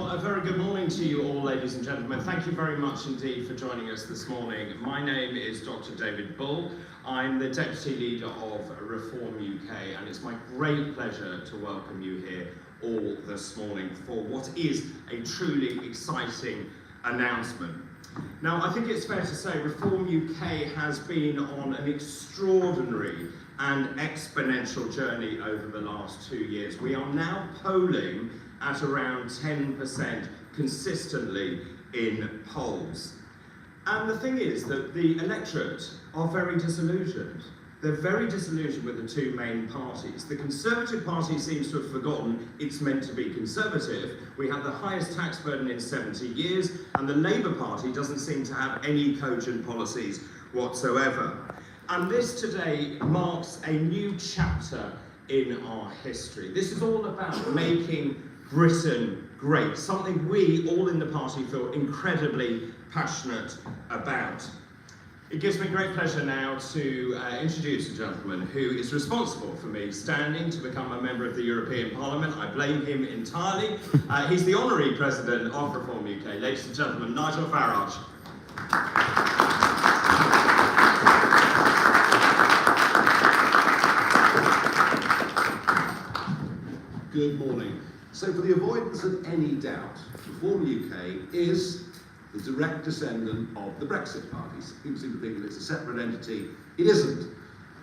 Well, a very good morning to you all, ladies and gentlemen. Thank you very much indeed for joining us this morning. My name is Dr. David Bull. I'm the Deputy Leader of Reform UK, and it's my great pleasure to welcome you here all this morning for what is a truly exciting announcement. Now, I think it's fair to say Reform UK has been on an extraordinary and exponential journey over the last 2 years. We are now polling at around 10% consistently in polls. And the thing is that the electorate are very disillusioned. They're very disillusioned with the two main parties. The Conservative Party seems to have forgotten it's meant to be conservative. We have the highest tax burden in 70 years, and the Labour Party doesn't seem to have any cogent policies whatsoever. And this today marks a new chapter in our history. This is all about making Britain great, something we all in the party feel incredibly passionate about. It gives me great pleasure now to introduce a gentleman who is responsible for me standing to become a member of the European Parliament. I blame him entirely. He's the Honorary President of Reform UK. Ladies and gentlemen, Nigel Farage. Good morning. So for the avoidance of any doubt, Reform UK is the direct descendant of the Brexit Party. People seem to think that it's a separate entity. It isn't.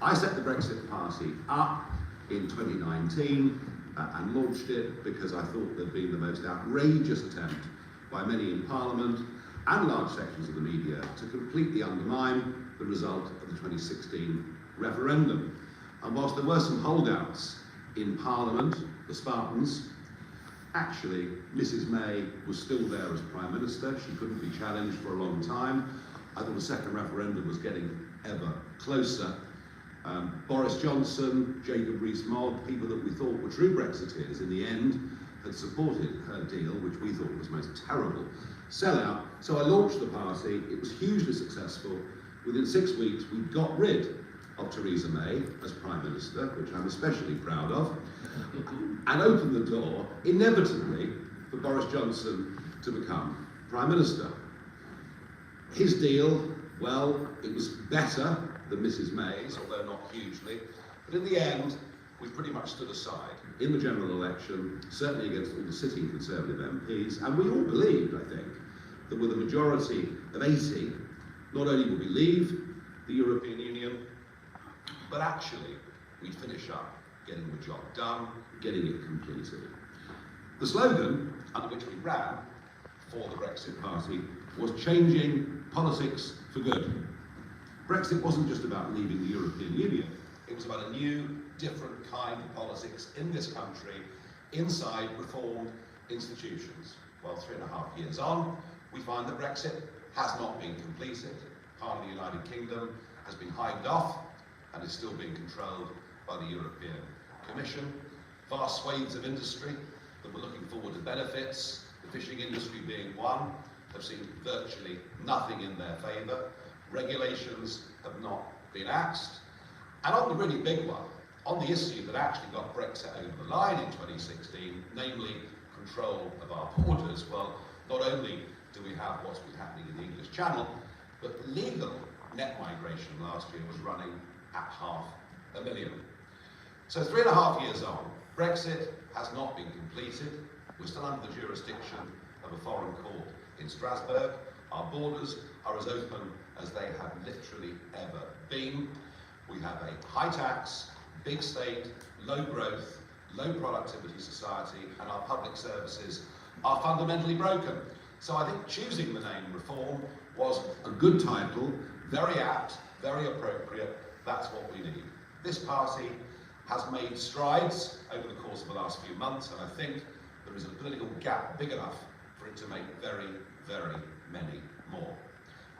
I set the Brexit Party up in 2019 and launched it because I thought there'd been the most outrageous attempt by many in Parliament and large sections of the media to completely undermine the result of the 2016 referendum. And whilst there were some holdouts in Parliament, the Spartans, actually, Mrs May was still there as Prime Minister. She couldn't be challenged for a long time. I thought the second referendum was getting ever closer. Boris Johnson, Jacob Rees-Mogg, people that we thought were true Brexiteers, in the end had supported her deal, which we thought was most terrible sellout. So I launched the party. It was hugely successful. Within 6 weeks, we got rid of Theresa May as Prime Minister, which I'm especially proud of, and opened the door, inevitably, for Boris Johnson to become Prime Minister. His deal, well, it was better than Mrs May's, although not hugely, but in the end, we pretty much stood aside in the general election, certainly against all the sitting Conservative MPs, and we all believed, I think, that with a majority of 80, not only would we leave the European Union, but actually, we'd finish up getting the job done, getting it completed. The slogan under which we ran for the Brexit Party was changing politics for good. Brexit wasn't just about leaving the European Union, it was about a new, different kind of politics in this country, inside reformed institutions. Well, 3.5 years on, we find that Brexit has not been completed. Part of the United Kingdom has been hived off and is still being controlled by the European Commission. Vast swathes of industry that were looking forward to benefits, the fishing industry being one, have seen virtually nothing in their favour. Regulations have not been axed. And on the really big one, on the issue that actually got Brexit over the line in 2016, namely control of our borders, well, not only do we have what's been happening in the English Channel, but legal net migration last year was running at 500,000. So 3.5 years on, Brexit has not been completed. We're still under the jurisdiction of a foreign court in Strasbourg. Our borders are as open as they have literally ever been. We have a high tax, big state, low growth, low productivity society, and our public services are fundamentally broken. So I think choosing the name Reform was a good title, very apt, very appropriate. That's what we need. This party has made strides over the course of the last few months, and I think there is a political gap big enough for it to make very, very many more.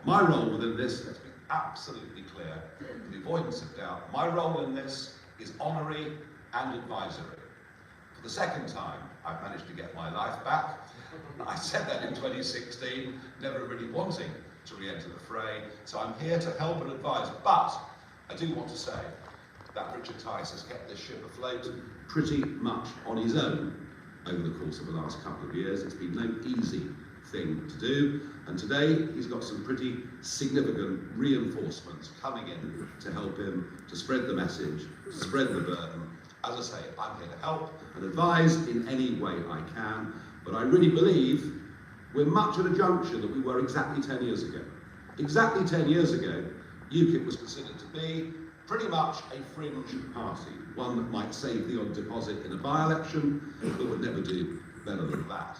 My role within this, let's be absolutely clear, for the avoidance of doubt, my role in this is honorary and advisory. For the second time, I've managed to get my life back. I said that in 2016, never really wanting to re-enter the fray, so I'm here to help and advise, but I do want to say that Richard Tice has kept this ship afloat pretty much on his own over the course of the last couple of years. It's been no easy thing to do, and today he's got some pretty significant reinforcements coming in to help him to spread the message, to spread the burden. As I say, I'm here to help and advise in any way I can, but I really believe we're much at a juncture that we were exactly 10 years ago. Exactly 10 years ago, UKIP was considered to be pretty much a fringe party, one that might save the odd deposit in a by-election, but would never do better than that.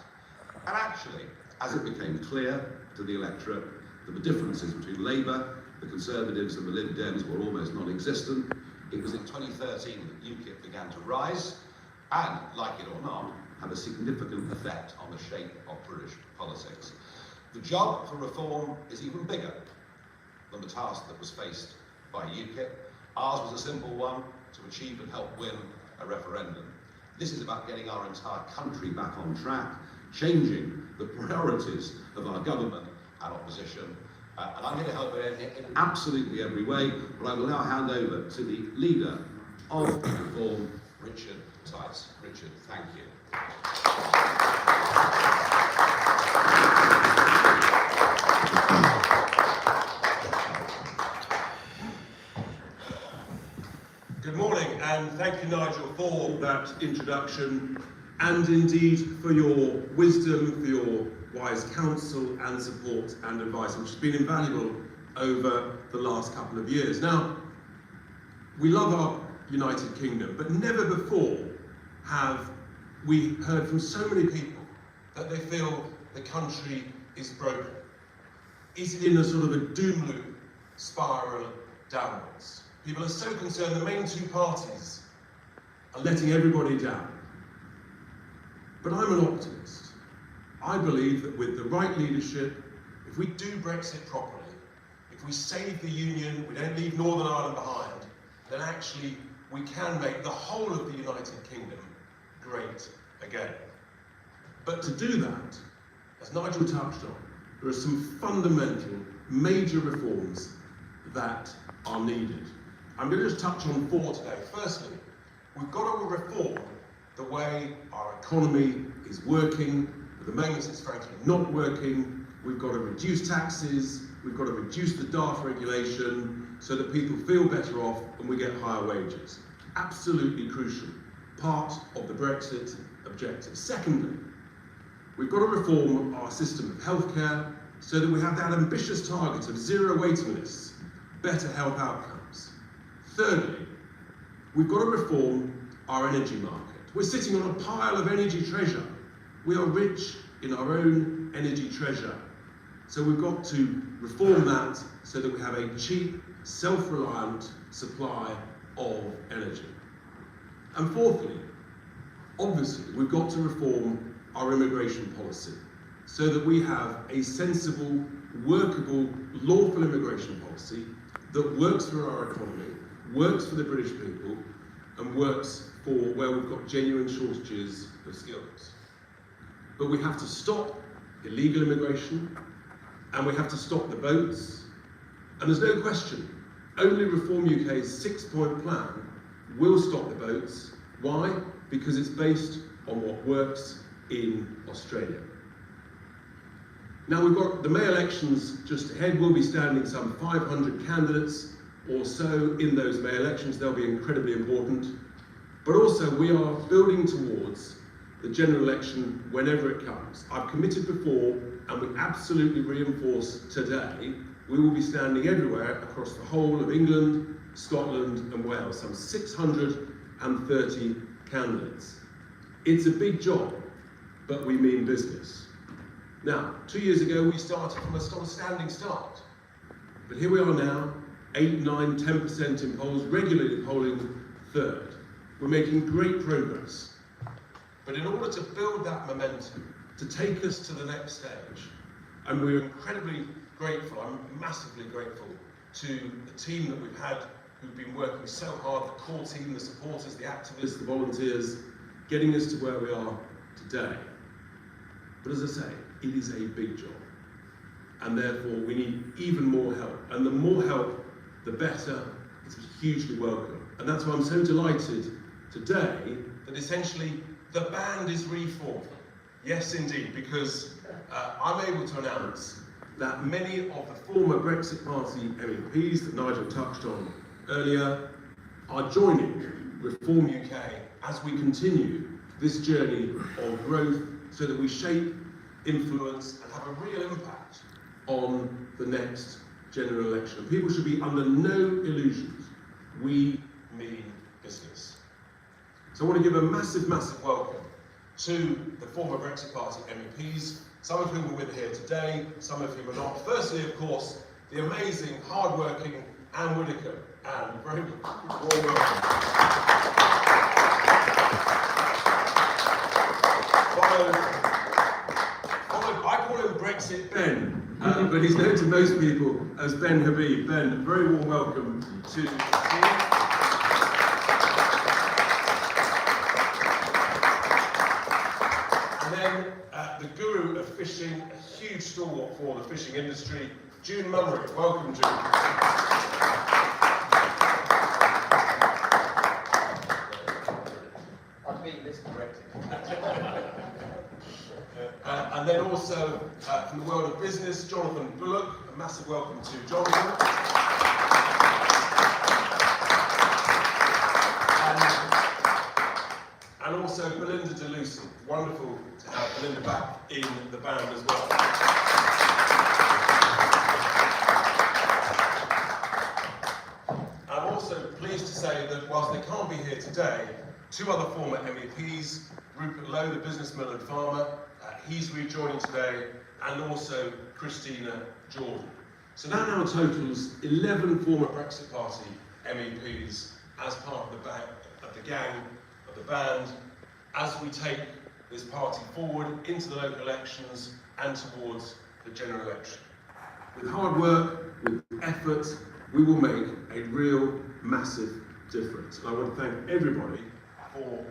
And actually, as it became clear to the electorate that the differences between Labour, the Conservatives and the Lib Dems were almost non-existent, it was in 2013 that UKIP began to rise and, like it or not, have a significant effect on the shape of British politics. The job for reform is even bigger than the task that was faced by UKIP. Ours was a simple one, to achieve and help win a referendum. This is about getting our entire country back on track, changing the priorities of our government and opposition. And I'm here to help in absolutely every way, but I will now hand over to the leader of reform, Richard Tice. Richard, thank you. Good morning, and thank you, Nigel, for that introduction, and indeed for your wisdom, for your wise counsel and support and advice, which has been invaluable over the last couple of years. Now, we love our United Kingdom, but never before have we heard from so many people that they feel the country is broken. Is it in a sort of a doom loop spiral downwards? People are so concerned the main two parties are letting everybody down. But I'm an optimist. I believe that with the right leadership, if we do Brexit properly, if we save the Union, we don't leave Northern Ireland behind, then actually we can make the whole of the United Kingdom great again. But to do that, as Nigel touched on, there are some fundamental, major reforms that are needed. I'm going to just touch on four today. Firstly, we've got to reform the way our economy is working. At the moment, it's frankly not working. We've got to reduce taxes. We've got to reduce the daft regulation so that people feel better off and we get higher wages. Absolutely crucial. Part of the Brexit objective. Secondly, we've got to reform our system of healthcare so that we have that ambitious target of zero waiting lists, better health outcomes. Thirdly, we've got to reform our energy market. We're sitting on a pile of energy treasure. We are rich in our own energy treasure. So we've got to reform that so that we have a cheap, self-reliant supply of energy. And fourthly, obviously, we've got to reform our immigration policy so that we have a sensible, workable, lawful immigration policy that works for our economy, works for the British people, and works for where we've got genuine shortages of skills. But we have to stop illegal immigration, and we have to stop the boats. And there's no question, only Reform UK's six-point plan will stop the boats. Why? Because it's based on what works in Australia. Now we've got the May elections just ahead. We'll be standing some 500 candidates or so in those May elections. They'll be incredibly important. But also we are building towards the general election whenever it comes. I've committed before, and we absolutely reinforce today, we will be standing everywhere across the whole of England, Scotland and Wales, some 630 candidates. It's a big job, but we mean business. Now, 2 years ago we started from a sort of standing start, but here we are now, 8, 9, 10% in polls, regularly polling third. We're making great progress. But in order to build that momentum, to take us to the next stage, and we're incredibly grateful, I'm massively grateful to the team that we've had who've been working so hard, the core team, the supporters, the activists, the volunteers, getting us to where we are today. But as I say, it is a big job. And therefore we need even more help. And the more help, the better. It's hugely welcome. And that's why I'm so delighted today that essentially the band is reformed. Yes, indeed, because I'm able to announce that many of the former Brexit Party MEPs that Nigel touched on earlier are joining Reform UK as we continue this journey of growth so that we shape, influence and have a real impact on the next general election. People should be under no illusions. We mean business. So I want to give a massive, massive welcome to the former Brexit Party MEPs, some of whom are with here today, some of whom are not. Firstly, of course, the amazing, hard-working Anne Whittaker. Anne, very warm welcome. Followed, I call him Brexit Ben, but he's known to most people as Ben Habib. Ben, a very warm welcome to you. And then the guru of fishing, a huge stalwart for the fishing industry, June Munro. Welcome, June. I'm being miscorrected. And then also from the world of business, Jonathan Bullock. A massive welcome to Jonathan. And also Belinda DeLucy. Wonderful to have Belinda back in the band as well. I'm also pleased to say that whilst they can't be here today, two other former MEPs, Rupert Lowe, the businessman and farmer, he's rejoining today, and also Christina Jordan. So that now totals 11 former Brexit Party MEPs as part of the gang, of the band, as we take this party forward into the local elections and towards the general election. With hard work, with effort, we will make a real massive difference. And I want to thank everybody for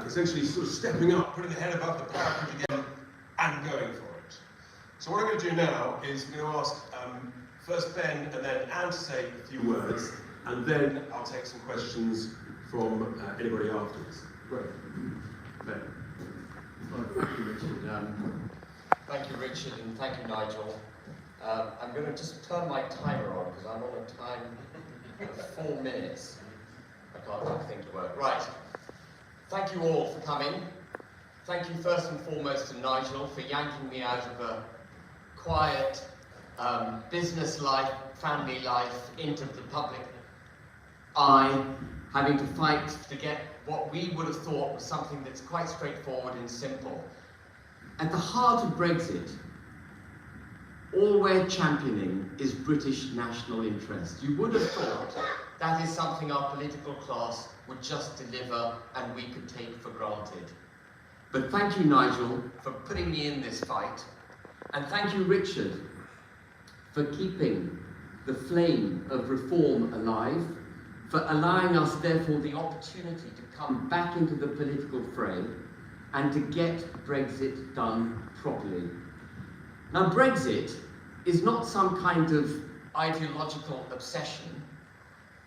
essentially sort of stepping up, putting the head above the parapet again, and going for it. So what I'm going to do now is I'm going to ask first Ben and then Anne to say a few words, and then I'll take some questions from anybody afterwards. Great. Ben. Well, thank you, Richard. Thank you, Richard, and thank you, Nigel. I'm going to just turn my timer on because I'm on a time of 4 minutes. I can't get the thing to work. Right. Thank you all for coming. Thank you first and foremost to Nigel for yanking me out of a quiet business life, family life, into the public eye, having to fight to get what we would have thought was something that's quite straightforward and simple. At the heart of Brexit, all we're championing is British national interest. You would have thought that is something our political class would just deliver and we could take for granted. But thank you, Nigel, for putting me in this fight. And thank you, Richard, for keeping the flame of reform alive, for allowing us, therefore, the opportunity to come back into the political fray and to get Brexit done properly. Now, Brexit is not some kind of ideological obsession.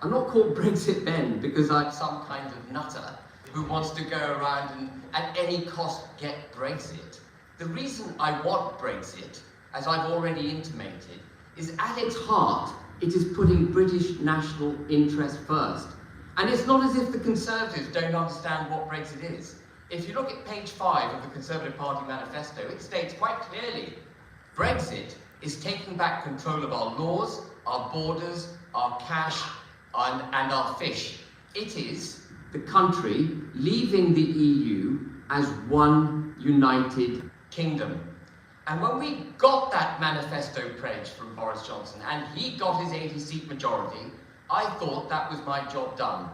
I'm not called Brexit Ben because I'm some kind of nutter who wants to go around and at any cost get Brexit. The reason I want Brexit, as I've already intimated, is at its heart, it is putting British national interest first. And it's not as if the Conservatives don't understand what Brexit is. If you look at page 5 of the Conservative Party manifesto, it states quite clearly, Brexit is taking back control of our laws, our borders, our cash, and our fish. It is the country leaving the EU as one united kingdom. And when we got that manifesto pledge from Boris Johnson and he got his 80-seat majority, I thought that was my job done.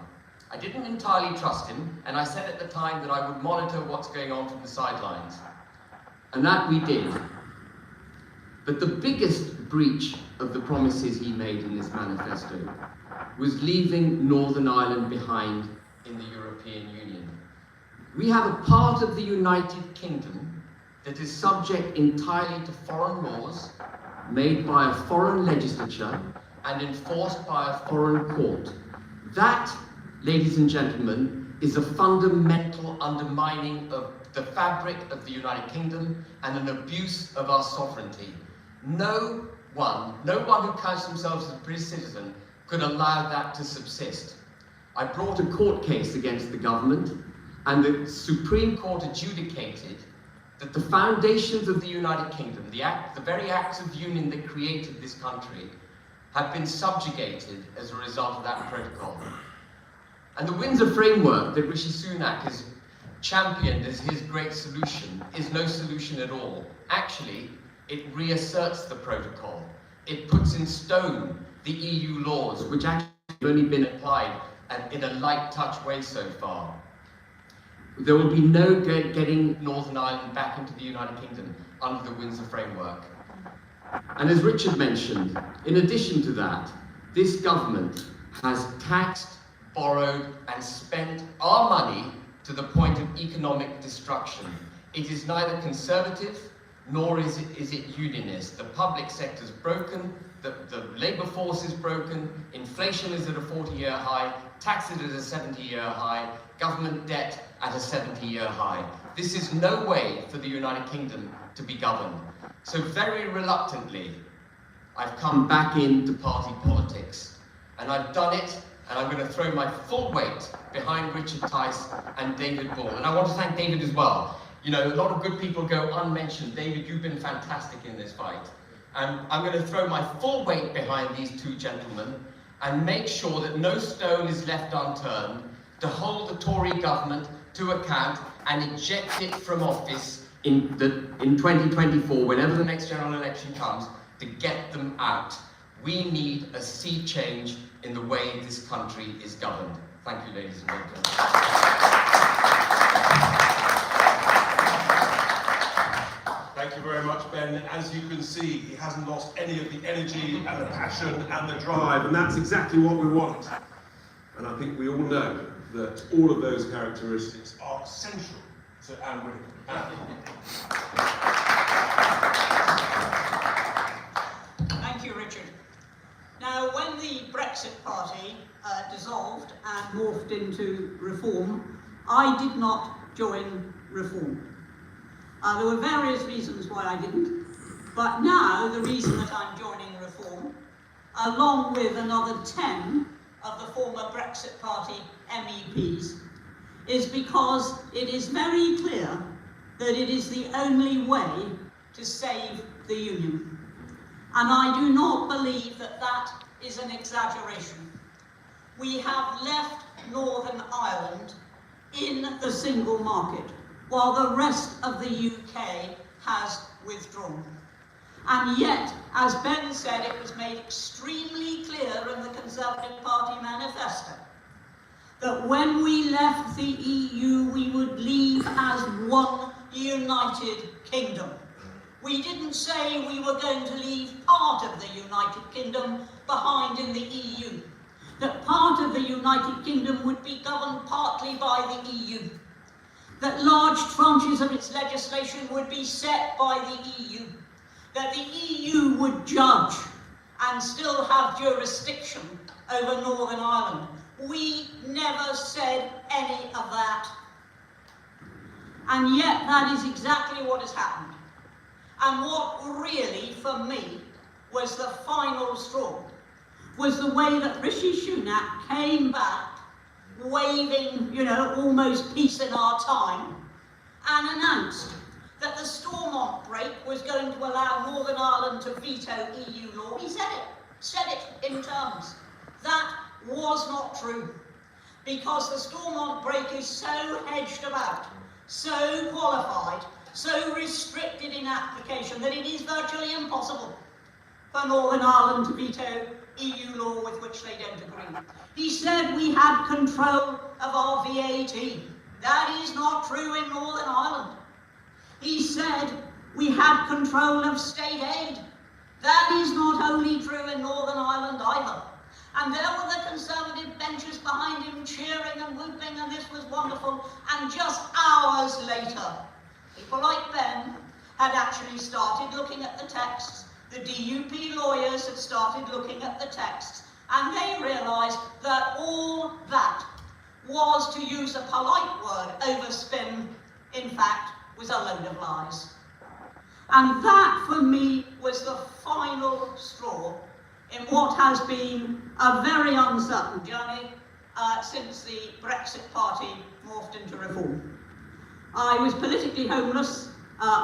I didn't entirely trust him, and I said at the time that I would monitor what's going on from the sidelines. And that we did. But the biggest breach of the promises he made in this manifesto was leaving Northern Ireland behind in the European Union. We have a part of the United Kingdom that is subject entirely to foreign laws made by a foreign legislature and enforced by a foreign court. That, ladies and gentlemen, is a fundamental undermining of the fabric of the United Kingdom and an abuse of our sovereignty. No one who counts themselves as a British citizen could allow that to subsist. I brought a court case against the government, and the Supreme Court adjudicated that the foundations of the United Kingdom, the very acts of union that created this country, have been subjugated as a result of that protocol. And the Windsor framework that Rishi Sunak has championed as his great solution is no solution at all. Actually, it reasserts the protocol. It puts in stone the EU laws, which actually have only been applied in a light touch way so far. There will be no getting Northern Ireland back into the United Kingdom under the Windsor framework. And as Richard mentioned, in addition to that, this government has taxed, borrowed and spent our money to the point of economic destruction. It is neither conservative nor is it unionist. The public sector is broken, the labour force is broken, inflation is at a 40-year high, taxes at a 70-year high, government debt at a 70-year high. This is no way for the United Kingdom to be governed. So very reluctantly, I've come back into party politics. And I've done it, and I'm going to throw my full weight behind Richard Tice and David Bull. And I want to thank David as well. You know, a lot of good people go unmentioned. David, you've been fantastic in this fight. And I'm going to throw my full weight behind these two gentlemen and make sure that no stone is left unturned to hold the Tory government to account and eject it from office in 2024, whenever the next general election comes, to get them out. We need a sea change in the way this country is governed. Thank you, ladies and gentlemen. Thank you very much, Ben. As you can see, he hasn't lost any of the energy and the passion and the drive, and that's exactly what we want. And I think we all know that all of those characteristics are essential to Anne Whitcomb. Thank you, Richard. Now, when the Brexit Party dissolved and morphed into Reform, I did not join Reform. There were various reasons why I didn't, but now the reason that I'm joining Reform, along with another 10 of the former Brexit Party MEPs, is because it is very clear that it is the only way to save the Union. And I do not believe that that is an exaggeration. We have left Northern Ireland in the single market, while the rest of the UK has withdrawn. And yet, as Ben said, it was made extremely clear in the Conservative Party manifesto that when we left the EU, we would leave as one united kingdom. We didn't say we were going to leave part of the United Kingdom behind in the EU, that part of the United Kingdom would be governed partly by the EU, that large tranches of its legislation would be set by the EU, that the EU would judge and still have jurisdiction over Northern Ireland. We never said any of that. And yet that is exactly what has happened. And what really, for me, was the final straw, was the way that Rishi Sunak came back, waving, you know, almost peace in our time, and announced that the Stormont break was going to allow Northern Ireland to veto EU law. He said it in terms. That was not true, because the Stormont break is so hedged about, so qualified, so restricted in application that it is virtually impossible for Northern Ireland to veto EU law with which they don't agree. He said we had control of our VAT. That is not true in Northern Ireland. He said we had control of state aid. That is not only true in Northern Ireland either. And there were the Conservative benches behind him cheering and whooping, and this was wonderful. And just hours later, people like Ben had actually started looking at the texts. The DUP lawyers had started looking at the texts, and they realised that all that was, to use a polite word, overspin, in fact, was a load of lies. And that, for me, was the final straw in what has been a very uncertain journey since the Brexit Party morphed into Reform. I was politically homeless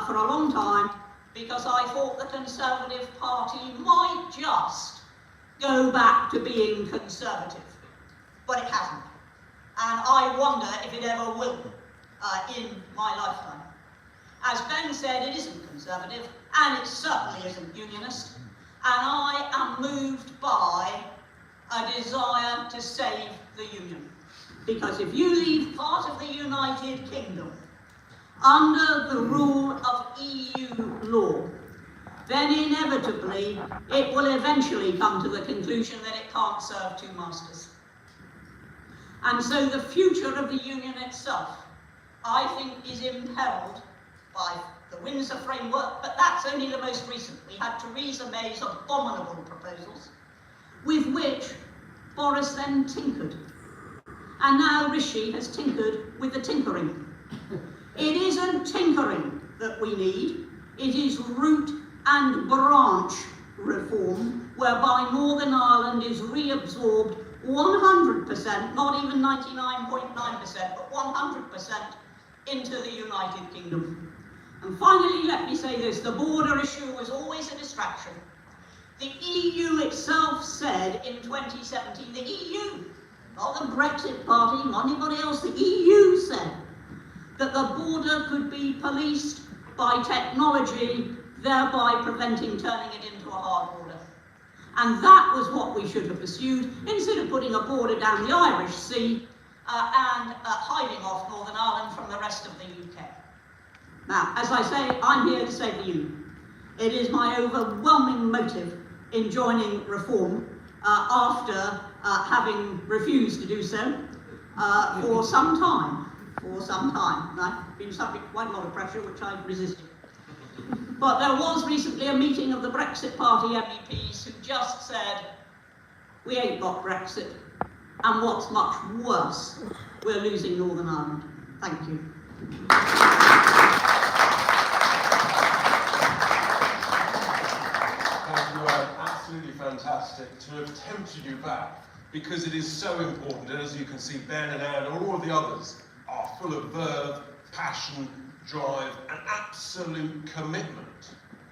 for a long time because I thought the Conservative Party might just go back to being Conservative, but it hasn't. And I wonder if it ever will in my lifetime. As Ben said, it isn't Conservative, and it certainly isn't Unionist, and I am moved by a desire to save the Union. Because if you leave part of the United Kingdom under the rule of EU law, then inevitably it will eventually come to the conclusion that it can't serve two masters. And so the future of the Union itself, I think, is imperilled by the Windsor Framework, but that's only the most recent. We had Theresa May's abominable proposals, with which Boris then tinkered. And now Rishi has tinkered with the tinkering. It isn't tinkering that we need, it is root and branch reform, whereby Northern Ireland is reabsorbed 100%, not even 99.9%, but 100% into the United Kingdom. And finally, let me say this, the border issue was always a distraction. The EU itself said in 2017, the EU, not the Brexit Party, not anybody else, the EU said that the border could be policed by technology, thereby preventing turning it into a hard border. And that was what we should have pursued, instead of putting a border down the Irish Sea and hiding off Northern Ireland from the rest of the UK. Now, as I say, I'm here to save the Union. It is my overwhelming motive in joining Reform after having refused to do so for some time. And I've been subject to quite a lot of pressure, which I've resisted. But there was recently a meeting of the Brexit Party MEPs who just said, we ain't got Brexit, and what's much worse, we're losing Northern Ireland. Thank you. Thank you, Anne. Absolutely fantastic to have tempted you back, because it is so important, and as you can see, Ben and Anne and all of the others are full of verve, passion, drive and absolute commitment.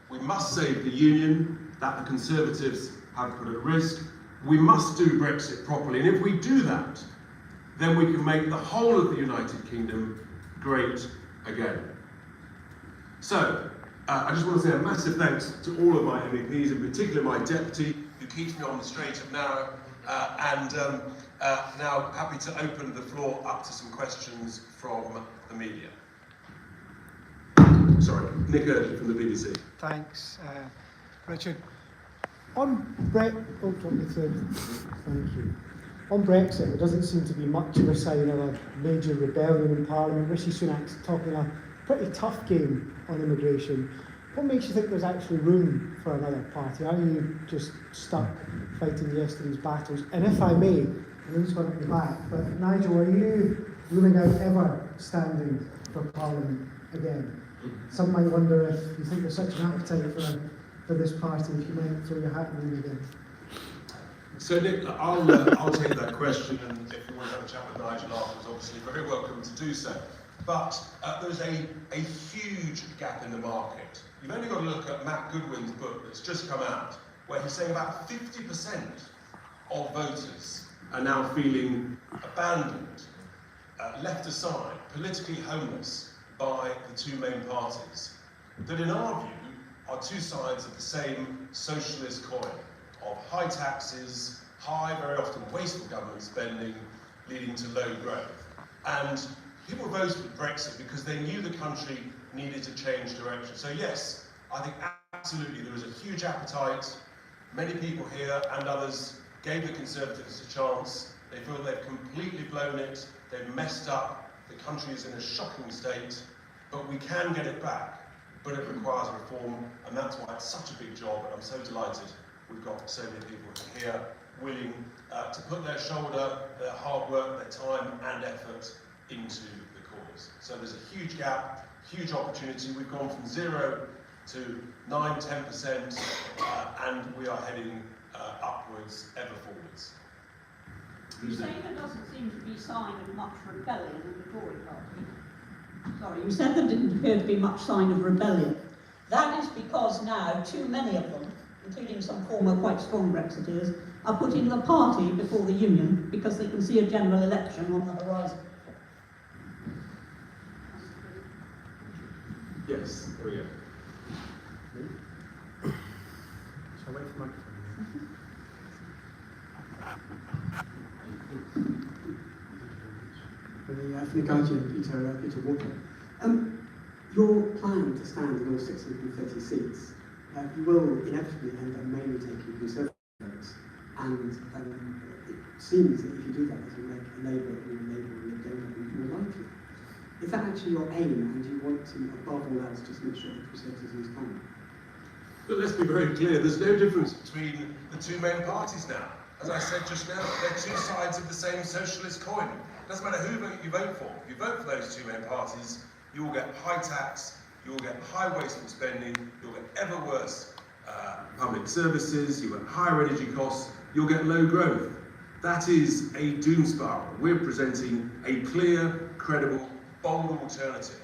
We must save the Union that the Conservatives have put at risk. We must do Brexit properly, and if we do that, then we can make the whole of the United Kingdom great again. So, I just want to say a massive thanks to all of my MEPs, in particular my deputy, who keeps me on the straight and narrow, and now happy to open the floor up to some questions from the media. Sorry, Nick Early from the BBC. Thanks, Richard. On Brexit, thank you. On Brexit, there doesn't seem to be much of a sign of a major rebellion in Parliament. Rishi Sunak's talking a pretty tough game on immigration. What makes you think there's actually room for another party? Are you just stuck fighting yesterday's battles? And if I may, I know this one at the back, but Nigel, are you ruling out ever standing for Parliament again? Some might wonder if you think there's such an appetite for this party, if you might throw your hat in the ring again. So Nick, I'll take that question, and if you want to have a chat with Nigel afterwards, obviously very welcome to do so. But there's a huge gap in the market. You've only got to look at Matt Goodwin's book that's just come out, where he's saying about 50% of voters are now feeling abandoned, left aside, politically homeless by the two main parties, that in our view are two sides of the same socialist coin, of high taxes, high, very often wasteful government spending, leading to low growth. And people voted for Brexit because they knew the country needed to change direction. So yes, I think absolutely there was a huge appetite. Many people here and others gave the Conservatives a chance. They feel they've completely blown it, they've messed up, the country is in a shocking state, but we can get it back. But it requires reform, and that's why it's such a big job, and I'm so delighted we've got so many people here willing to put their shoulder, their hard work, their time and effort into the cause. So there's a huge gap, huge opportunity. We've gone from 0 to 9–10%, and we are heading upwards, ever forwards. You say there doesn't seem to be sign of much rebellion in the Tory party. Sorry, you said there didn't appear to be much sign of rebellion. That is because now too many of them, including some former quite strong Brexiteers, are putting the party before the union because they can see a general election on the horizon. Yes, there we go. Shall I wait for the microphone? For the Guardian, Peter Walker. Your plan to stand in all 630 seats, you will inevitably end up mainly taking Conservative votes, and it seems that if you do that, that will make a Labour and Lib Dem government more likely. Is that actually your aim, and do you want to, above all else, just make sure that Conservatives lose time? But let's be very clear, there's no difference between the two main parties now. As I said just now, they're two sides of the same socialist coin. It doesn't matter who you vote for. If you vote for those two main parties, you will get high tax, you will get high wasteful spending, you'll get ever worse public services, you'll get higher energy costs, you'll get low growth. That is a doom spiral. We're presenting a clear, credible, bold alternative.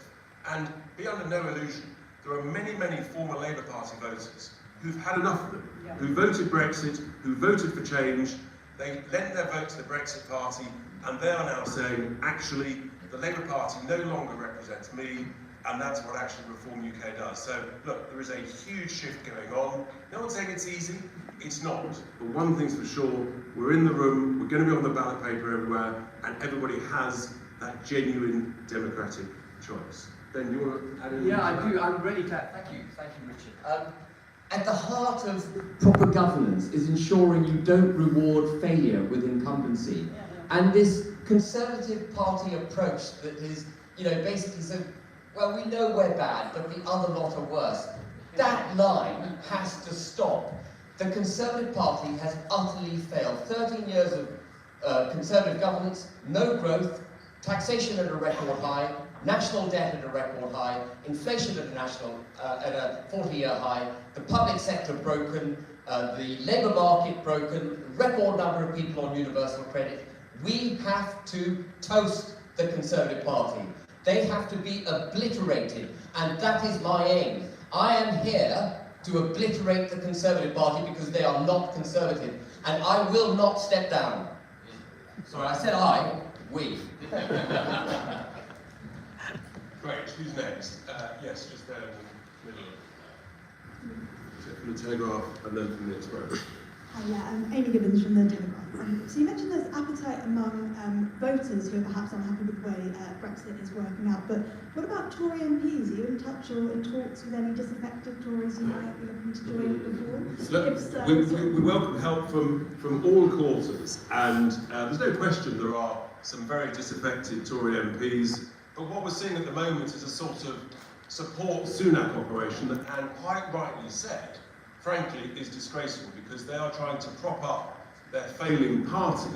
And be under no illusion, there are many, many former Labour Party voters who've had enough of them, who voted Brexit, who voted for change, they lent their vote to the Brexit Party, and they are now saying, actually, the Labour Party no longer represents me, and that's what actually Reform UK does. So, look, there is a huge shift going on. No one's saying it's easy, it's not. But one thing's for sure, we're in the room, we're going to be on the ballot paper everywhere, and everybody has that genuine democratic choice. Ben, you want to add anything? Yeah, I do. I'm ready to. Thank you, Richard. At the heart of proper governance is ensuring you don't reward failure with incumbency. And this Conservative Party approach that is, basically said, well, we know we're bad, but the other lot are worse. That line has to stop. The Conservative Party has utterly failed. 13 years of Conservative governance, no growth, taxation at a record high, national debt at a record high, inflation at a 40-year high, the public sector broken, the labour market broken, record number of people on universal credit. We have to toast the Conservative Party. They have to be obliterated, and that is my aim. I am here to obliterate the Conservative Party because they are not Conservative, and I will not step down. Sorry, I said I, we. Great, who's next? Yes, just there in the middle. From the Telegraph and then from the Express. Amy Gibbons from the Telegraph. So you mentioned there's appetite among voters who are perhaps unhappy with the way Brexit is working out, but what about Tory MPs? Are you in touch or in talks with any disaffected Tories who might be looking to join before? We welcome help from all quarters, and there's no question there are some very disaffected Tory MPs, but what we're seeing at the moment is a sort of support Sunak operation that, and quite rightly said, frankly, is disgraceful because they are trying to prop up their failing party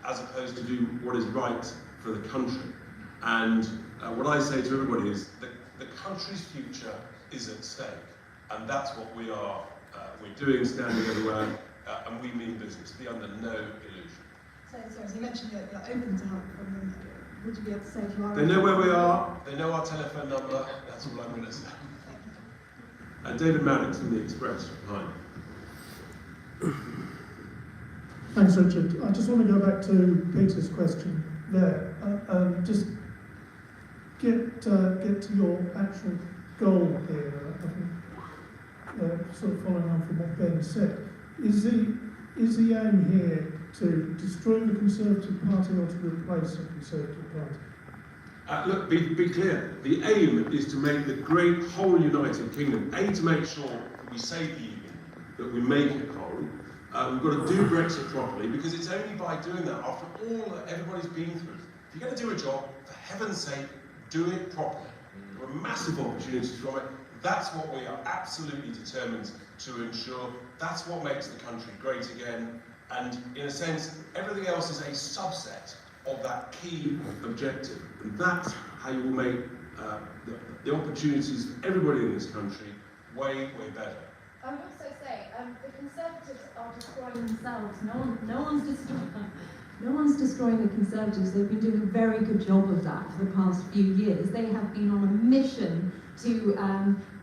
as opposed to do what is right for the country. And what I say to everybody is that the country's future is at stake, and that's what we're doing, standing everywhere, and we mean business. Be under no illusion. So you mentioned that you're open to help from them. Would you be able to say if you are? They know where we are, they know our telephone number, that's all I'm going to say. David Mannix from the Express. Hi. Thanks, Richard. I just want to go back to Peter's question there. Just get to your actual goal here. I think, sort of following on from what Ben said, is the aim here to destroy the Conservative Party or to replace the Conservative Party? Look, be clear. The aim is to make the great whole United Kingdom, to make sure that we save the Union, that we make it whole. We've got to do Brexit properly, because it's only by doing that, after all that everybody's been through. If you're going to do a job, for heaven's sake, do it properly. There are massive opportunities from it. That's what we are absolutely determined to ensure that's what makes the country great again. And in a sense, everything else is a subset of that key objective. And that's how you will make the opportunities for everybody in this country way, way better. I would also say the Conservatives are destroying themselves. No one's destroying the Conservatives. They've been doing a very good job of that for the past few years. They have been on a mission to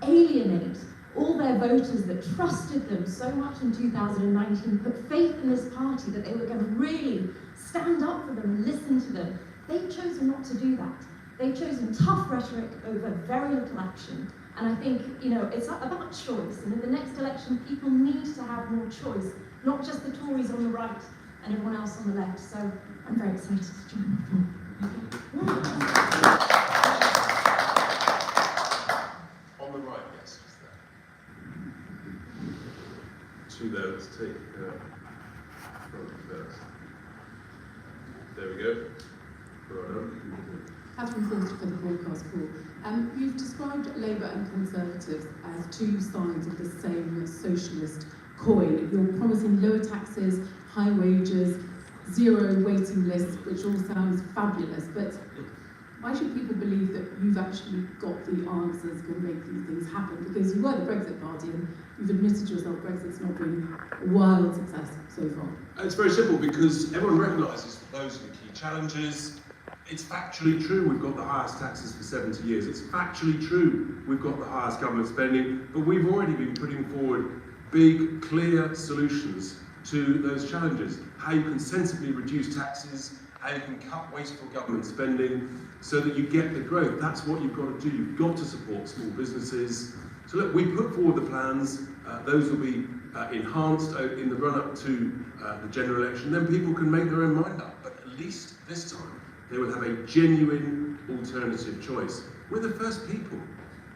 alienate all their voters that trusted them so much in 2019, put faith in this party that they were going to really stand up for them and listen to them. They've chosen not to do that. They've chosen tough rhetoric over very little action. And I think, you know, it's about choice. And in the next election, people need to have more choice, not just the Tories on the right and everyone else on the left. So I'm very excited to join the floor. On the right, yes, just there. Two there, let's take front first. There we go. Well done. Catherine Forster for the Broadcast Call. You've described Labour and Conservatives as two sides of the same socialist coin. You're promising lower taxes, high wages, zero waiting lists, which all sounds fabulous, but why should people believe that you've actually got the answers going to make these things happen? Because you were the Brexit Party and you've admitted yourself Brexit's not been a wild success so far. It's very simple, because everyone recognises that those are the key challenges. It's factually true we've got the highest taxes for 70 years. It's factually true we've got the highest government spending, but we've already been putting forward big, clear solutions to those challenges. How you can sensibly reduce taxes, how you can cut wasteful government spending so that you get the growth. That's what you've got to do. You've got to support small businesses. So look, we put forward the plans. Those will be enhanced in the run-up to the general election. Then people can make their own mind up. But at least this time, they will have a genuine alternative choice. We're the first people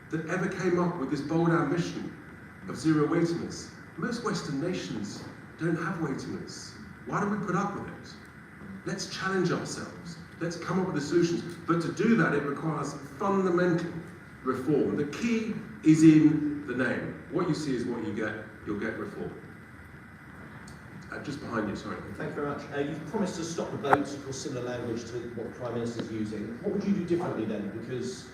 that ever came up with this bold ambition of zero waiting lists. Most Western nations don't have waiting lists. Why do we put up with it? Let's challenge ourselves. Let's come up with the solutions. But to do that, it requires fundamental reform. The key is in the name. What you see is what you get. You'll get reform. Just behind you, sorry. Thank you very much. You've promised to stop the votes, of course, similar language to what the Prime Minister's using. What would you do differently then? Because,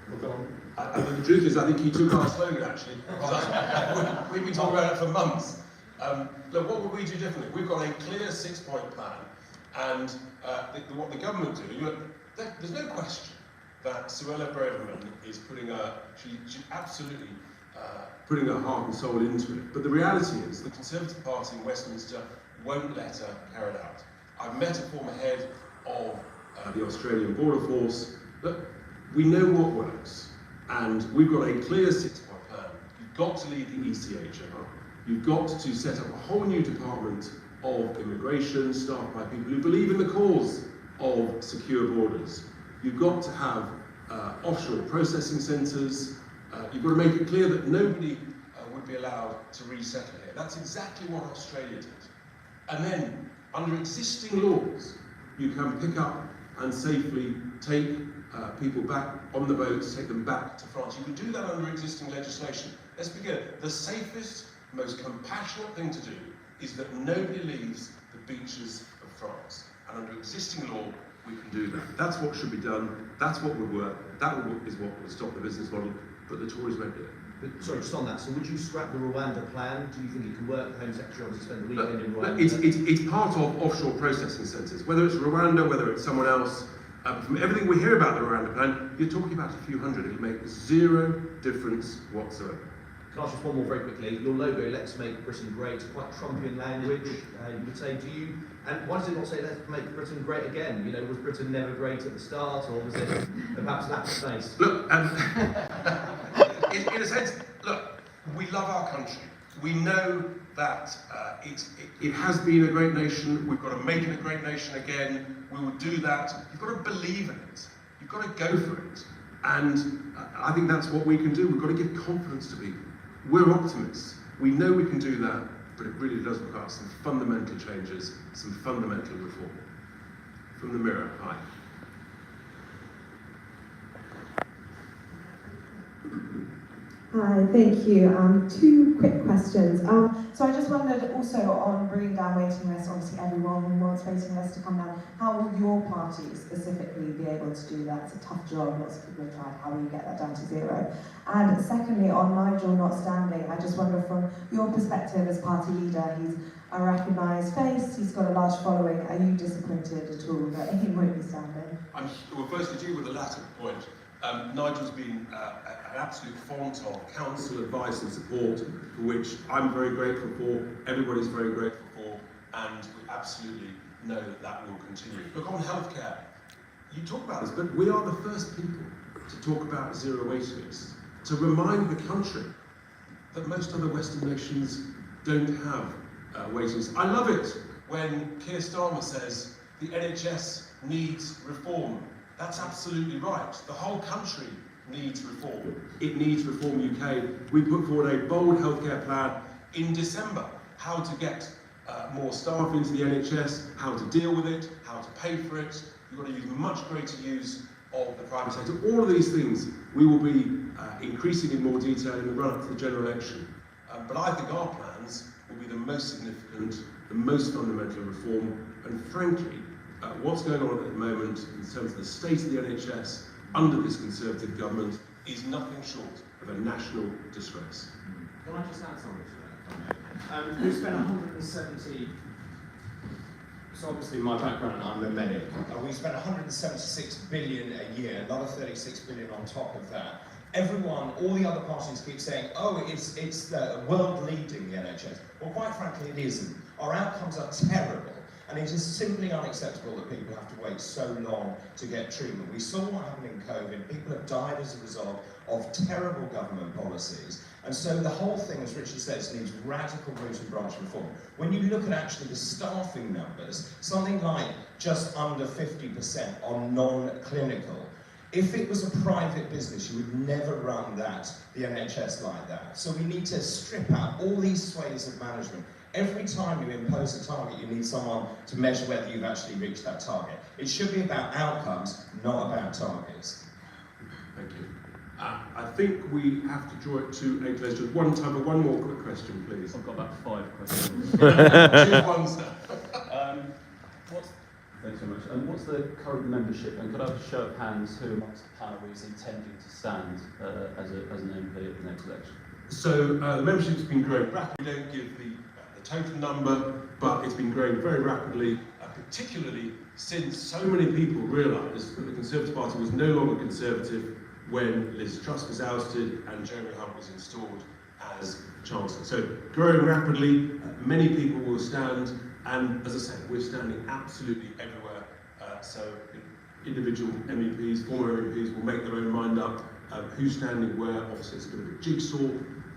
well, go on. The truth is, I think he took our slogan, actually. We've been talking about it for months. Look, what would we do differently? We've got a clear six-point plan, and what the government do, there's no question that Suella Braverman is putting she's absolutely putting her heart and soul into it. But the reality is, the Conservative Party in Westminster won't let her carry it out. I've met a former head of the Australian Border Force. Look, we know what works, and we've got a clear six-point plan. You've got to leave the ECHR. You've got to set up a whole new department of immigration, staffed by people who believe in the cause of secure borders. You've got to have offshore processing centres. You've got to make it clear that nobody would be allowed to resettle here. That's exactly what Australia did. And then, under existing laws, you can pick up and safely take people back on the boats, take them back to France. You can do that under existing legislation. Let's be clear, the safest, most compassionate thing to do is that nobody leaves the beaches of France. And under existing law, we can do that. That's what should be done. That's what would work. That is what would stop the business model. But the Tories won't do it. But, sorry, just on that, so would you scrap the Rwanda plan? Do you think it can work? The Home Secretary obviously spent the weekend in Rwanda. It's part of offshore processing centres. Whether it's Rwanda, whether it's someone else, from everything we hear about the Rwanda plan, you're talking about a few hundred. It'll make zero difference whatsoever. Can I ask just one more very quickly? Your logo, Let's Make Britain Great, quite Trumpian language, you would say. And why does it not say Let's Make Britain Great Again? You know, was Britain never great at the start, or was it perhaps that space? Look, in a sense, look, we love our country. We know that it has been a great nation. We've got to make it a great nation again. We will do that. You've got to believe in it. You've got to go for it. And I think that's what we can do. We've got to give confidence to people. We're optimists. We know we can do that, but it really does require some fundamental changes, some fundamental reform. From the mirror, hi. Hi, thank you. Two quick questions. So I just wondered also on bringing down waiting lists, obviously everyone wants waiting lists to come down. How will your party specifically be able to do that? It's a tough job, lots of people have tried. How will you get that down to 0? And secondly, on Nigel not standing, I just wonder from your perspective as party leader, he's a recognised face, he's got a large following. Are you disappointed at all that he won't be standing? Well, firstly, to deal with the latter point, Nigel's been an absolute font of counsel, advice and support, for which I'm very grateful for, everybody's very grateful for, and we absolutely know that that will continue. Look, on healthcare, you talk about this, but we are the first people to talk about zero waiting lists, to remind the country that most other Western nations don't have waiting lists. I love it when Keir Starmer says the NHS needs reform. That's absolutely right. The whole country needs reform. It needs reform UK. We put forward a bold healthcare plan in December, how to get more staff into the NHS, how to deal with it, how to pay for it. You've got to use much greater use of the private sector. All of these things we will be increasing in more detail in the run-up to the general election. But I think our plans will be the most significant, the most fundamental reform, and frankly, what's going on at the moment in terms of the state of the NHS under this Conservative government is nothing short of a national disgrace. Can I just add something to that? We spent 170, so obviously my background, I'm a medic. We spent 176 billion a year, another 36 billion on top of that. Everyone, all the other parties keep saying, oh, it's the world leading the NHS. Well, quite frankly, it isn't. Our outcomes are terrible. And it is simply unacceptable that people have to wait so long to get treatment. We saw what happened in COVID. People have died as a result of terrible government policies. And so the whole thing, as Richard says, needs radical root and branch reform. When you look at actually the staffing numbers, something like just under 50% on non-clinical. If it was a private business, you would never run the NHS like that. So we need to strip out all these swathes of management. Every time you impose a target, you need someone to measure whether you've actually reached that target. It should be about outcomes, not about targets. Thank you. I think we have to draw it to a close. Just one time for one more quick question, please. I've got about 5 questions. Choose one, sir. Thanks very much. And what's the current membership? And could I have a show of hands who amongst the panel is intending to stand as an MP at the next election? So the membership's been growing rapidly. We don't give the total number, but it's been growing very rapidly, particularly since so many people realised that the Conservative Party was no longer Conservative when Liz Truss was ousted and Jeremy Hunt was installed as Chancellor. So growing rapidly, many people will stand, and as I say, we're standing absolutely everywhere. So individual MEPs, former MEPs will make their own mind up who's standing where. Obviously it's a bit of a jigsaw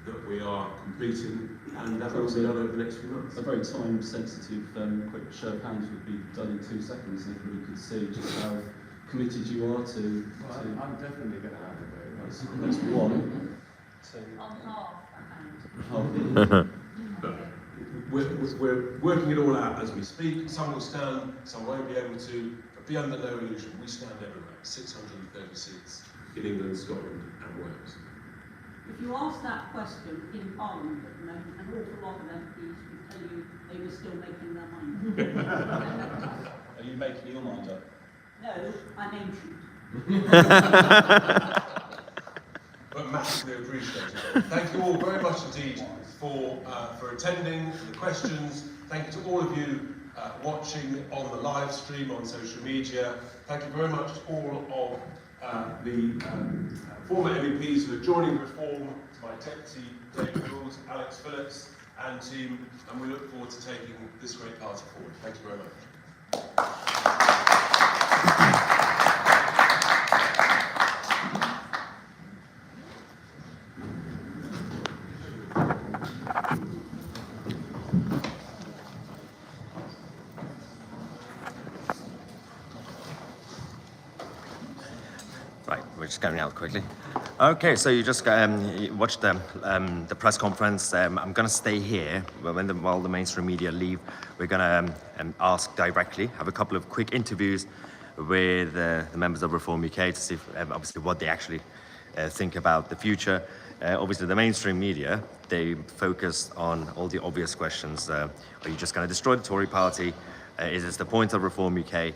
that we are completing, and that will be done over the next few months. A very time-sensitive quick show of hands would be done in 2 seconds, and everybody could see just how committed you are to... I'm definitely going to have a vote. That's 1, 2... On half a hand. We're working it all out as we speak. Some will stand, some won't be able to, but be under no illusion, we stand everywhere. 630 seats in England, Scotland and Wales. If you ask that question in Parliament at the moment, an awful lot of MPs would tell you they were still making their mind. Are you making your mind up? No, I'm ancient. But massively appreciated. Thank you all very much indeed for attending, for the questions. Thank you to all of you watching on the live stream on social media. Thank you very much to all of the former MEPs who are joining Reform, to my deputy, David Gould, Alex Phillips and team, and we look forward to taking this great party forward. Thank you very much. We're just getting out quickly. Okay, so you just you watched the press conference. I'm going to stay here while the mainstream media leave. We're going to ask directly, have a couple of quick interviews with the members of Reform UK to see obviously what they actually think about the future. obviously the mainstream media, they focus on all the obvious questions. Are you just going to destroy the Tory party? Is this the point of Reform UK?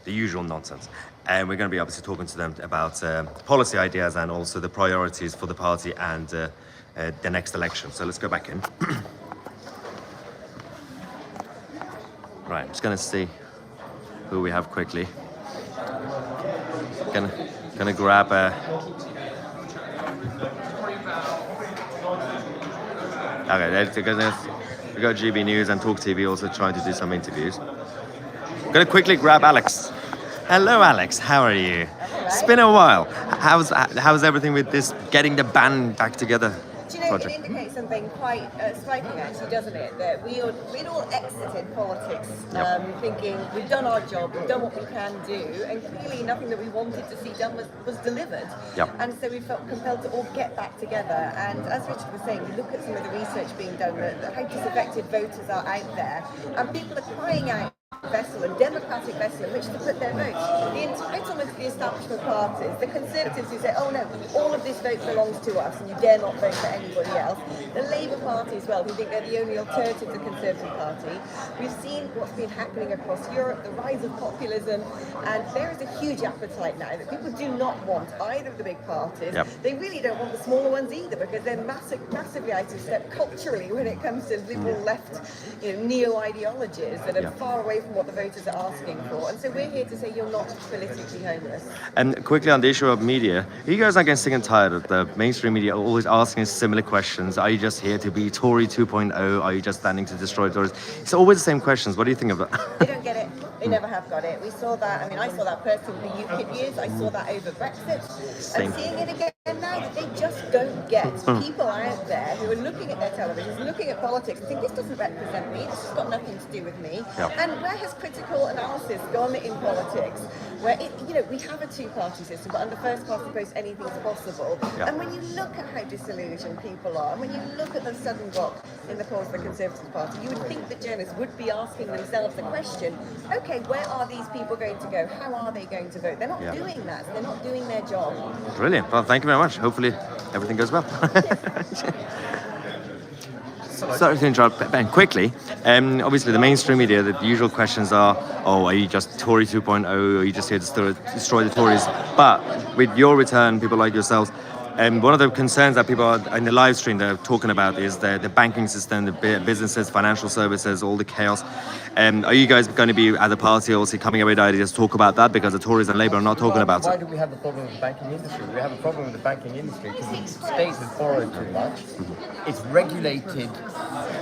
The usual nonsense. And we're going to be obviously talking to them about policy ideas and also the priorities for the party and the next election. So let's go back in. Right, I'm just going to see who we have quickly. Gonna grab a... Okay, we got GB News and Talk TV also trying to do some interviews. I'm gonna quickly grab Alex. Hello, Alex. How are you? It's been a while. How's everything with this getting the band back together? Do you know, it indicates something quite striking, actually, doesn't it? That we'd all exited politics thinking we've done our job, we've done what we can do, and clearly nothing that we wanted to see done was delivered. Yep. And so we felt compelled to all get back together. And as Richard was saying, we look at some of the research being done, that how disaffected voters are out there, and people are crying out vessel, a democratic vessel in which to put their votes. The entitlement to the establishment parties, the Conservatives who say, oh no, all of this vote belongs to us and you dare not vote for anybody else. The Labour Party as well, who think they're the only alternative to the Conservative Party. We've seen what's been happening across Europe, the rise of populism, and there is a huge appetite now that people do not want either of the big parties. Yep. They really don't want the smaller ones either, because they're massively out of step culturally when it comes to liberal left, neo-ideologies that are far away from what the voters are asking for. And so we're here to say you're not politically homeless. And quickly on the issue of media, you guys are getting sick and tired of the mainstream media always asking similar questions. Are you just here to be Tory 2.0? Are you just standing to destroy Tories? It's always the same questions. What do you think of that? They don't get it. They never have got it. We saw that. I mean, I saw that first in the UKIP years. I saw that over Brexit. Same. And seeing it again now, that they just don't get people out there who are looking at their televisions, looking at politics and think, this doesn't represent me, this has got nothing to do with me. Yep. And where has critical analysis gone in politics? Where, we have a two-party system, but under first past the post, anything's possible. Yep. And when you look at how disillusioned people are, and when you look at the sudden drop in the polls of the Conservative Party, you would think that journalists would be asking themselves the question, okay, where are these people going to go? How are they going to vote? They're not doing that. They're not doing their job. Brilliant. Well, thank you very much. Hopefully everything goes well. Sorry to interrupt, Ben. Quickly, obviously the mainstream media, the usual questions are, oh, are you just Tory 2.0, or are you just here to destroy the Tories? But with your return, people like yourselves, one of the concerns that people are in the live stream they're talking about is the banking system, the businesses, financial services, all the chaos. Are you guys going to be, as a party, also coming up with ideas to talk about that, because the Tories and Labour are not talking about Why it? do we have a problem with the banking industry? We have a problem with the banking industry because the state has borrowed too much. It's regulated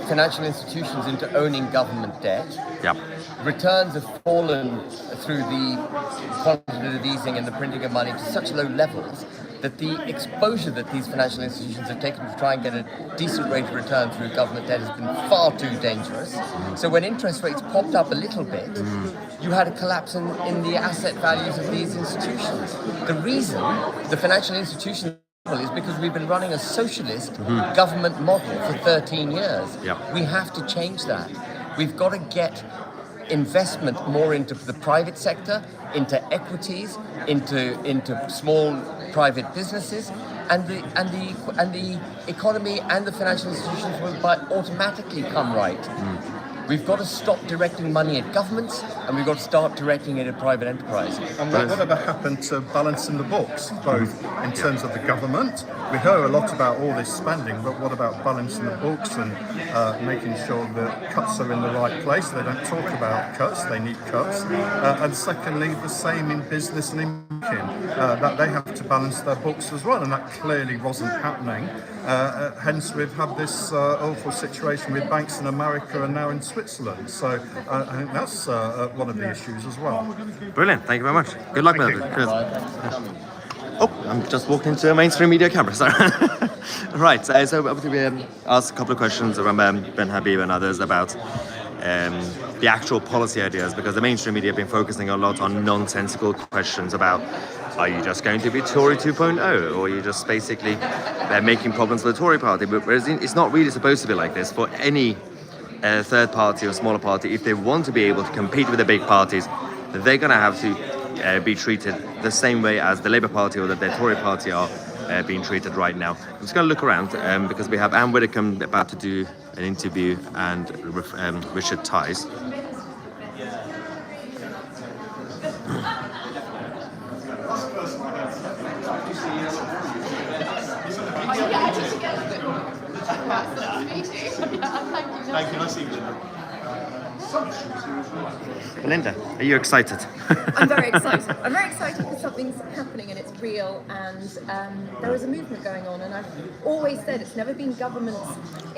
financial institutions into owning government debt. Yep. Returns have fallen through the quantitative easing and the printing of money to such low levels that the exposure that these financial institutions have taken to try and get a decent rate of return through government debt has been far too dangerous. So when interest rates popped up a little bit, you had a collapse in the asset values of these institutions. The reason the financial institutions is because we've been running a socialist government model for 13 years. Yep. We have to change that. We've got to get investment more into the private sector, into equities, into small private businesses, and the economy and the financial institutions will automatically come right. We've got to stop directing money at governments, and we've got to start directing it at private enterprise. And whatever happened to balancing the books, both in terms of the government? We hear a lot about all this spending, but what about balancing the books and making sure that cuts are in the right place? They don't talk about cuts, they need cuts. And secondly, the same in business and in banking, that they have to balance their books as well, and that clearly wasn't happening. Hence, we've had this awful situation with banks in America and now in Switzerland. So I think that's one of the issues as well. Brilliant. Thank you very much. Good luck with it. Oh, I'm just walking into a mainstream media camera. Sorry. Right. So obviously we asked a couple of questions from Ben Habib and others about the actual policy ideas, because the mainstream media have been focusing a lot on nonsensical questions about, are you just going to be Tory 2.0, or are you just basically making problems for the Tory party? But whereas it's not really supposed to be like this. For any third party or smaller party, if they want to be able to compete with the big parties, they're going to have to be treated the same way as the Labour Party or the Tory party are. being treated right now. I'm just going to look around because we have Anne Widdecombe about to do an interview and Richard Tice. Thank you, nice evening. Belinda, are you excited? I'm very excited. I'm very excited because something's happening and it's real, and there is a movement going on, and I've always said it's never been governments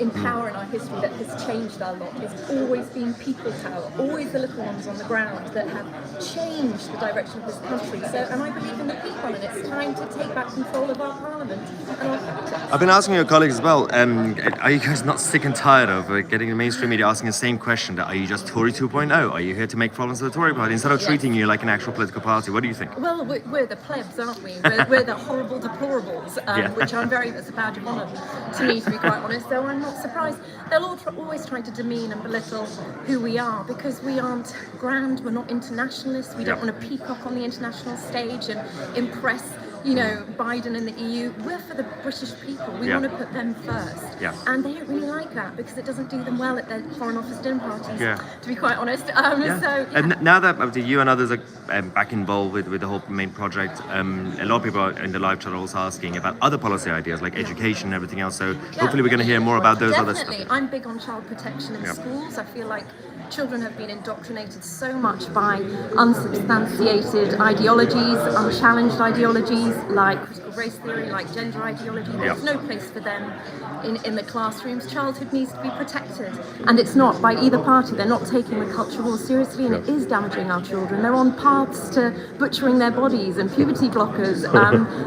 in power in our history that has changed our lot. It's always been people power, always the little ones on the ground that have changed the direction of this country. So, and I believe in the people, and it's time to take back control of our parliament and our politics. I've been asking your colleagues as well, are you guys not sick and tired of getting the mainstream media asking the same question, that are you just Tory 2.0? Are you here to make problems with the Tory party instead of treating you like an actual political party? What do you think? Well, we're the plebs, aren't we? We're the horrible deplorables, which I'm very, it's a badge of honour to me, to be quite honest. So I'm not surprised. They'll always try to demean and belittle who we are, because we aren't grand, we're not internationalists, we don't want to peacock on the international stage and impress, you know, Biden and the EU. We're for the British people. We want to put them first. And they don't really like that because it doesn't do them well at their Foreign Office dinner parties, to be quite honest. And now that you and others are back involved with the whole main project, a lot of people in the live chat are also asking about other policy ideas like education and everything else. So hopefully we're going to hear more about those other stuff. Definitely. I'm big on child protection in schools. I feel like children have been indoctrinated so much by unsubstantiated ideologies, unchallenged ideologies like critical race theory, like gender ideology. There's no place for them in the classrooms. Childhood needs to be protected, and it's not by either party. They're not taking the culture war seriously, and it is damaging our children. They're on paths to butchering their bodies and puberty blockers,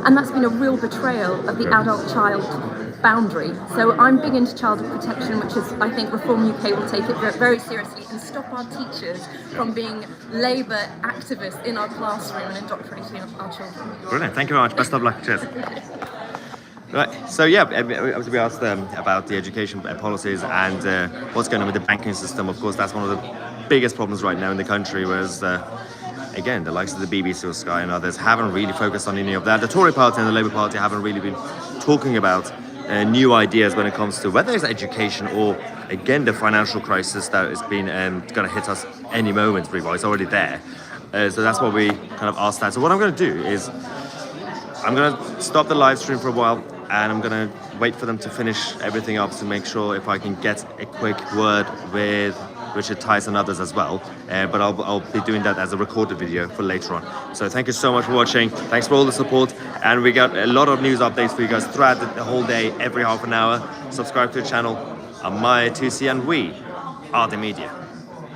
and that's been a real betrayal of the adult-child boundary. So I'm big into childhood protection, which is, I think, Reform UK will take it very, very seriously and stop our teachers from being Labour activists in our classroom and indoctrinating our children. Brilliant, thank you very much. Best of luck. Cheers. Right, so yeah, we asked about the education policies and what's going on with the banking system. Of course, that's one of the biggest problems right now in the country, whereas again, the likes of the BBC or Sky and others haven't really focused on any of that. The Tory party and the Labour party haven't really been talking about new ideas when it comes to whether it's education or, again, the financial crisis that is been going to hit us any moment, really. Well, it's already there. So that's what we kind of asked that. So what I'm going to do is I'm going to stop the live stream for a while, and I'm going to wait for them to finish everything up to make sure if I can get a quick word with Richard Tice and others as well, but I'll be doing that as a recorded video for later on. So thank you so much for watching, thanks for all the support, and we got a lot of news updates for you guys throughout the whole day, every half an hour. Subscribe to the channel. I'm Mahyar, Tousi, and we are the media.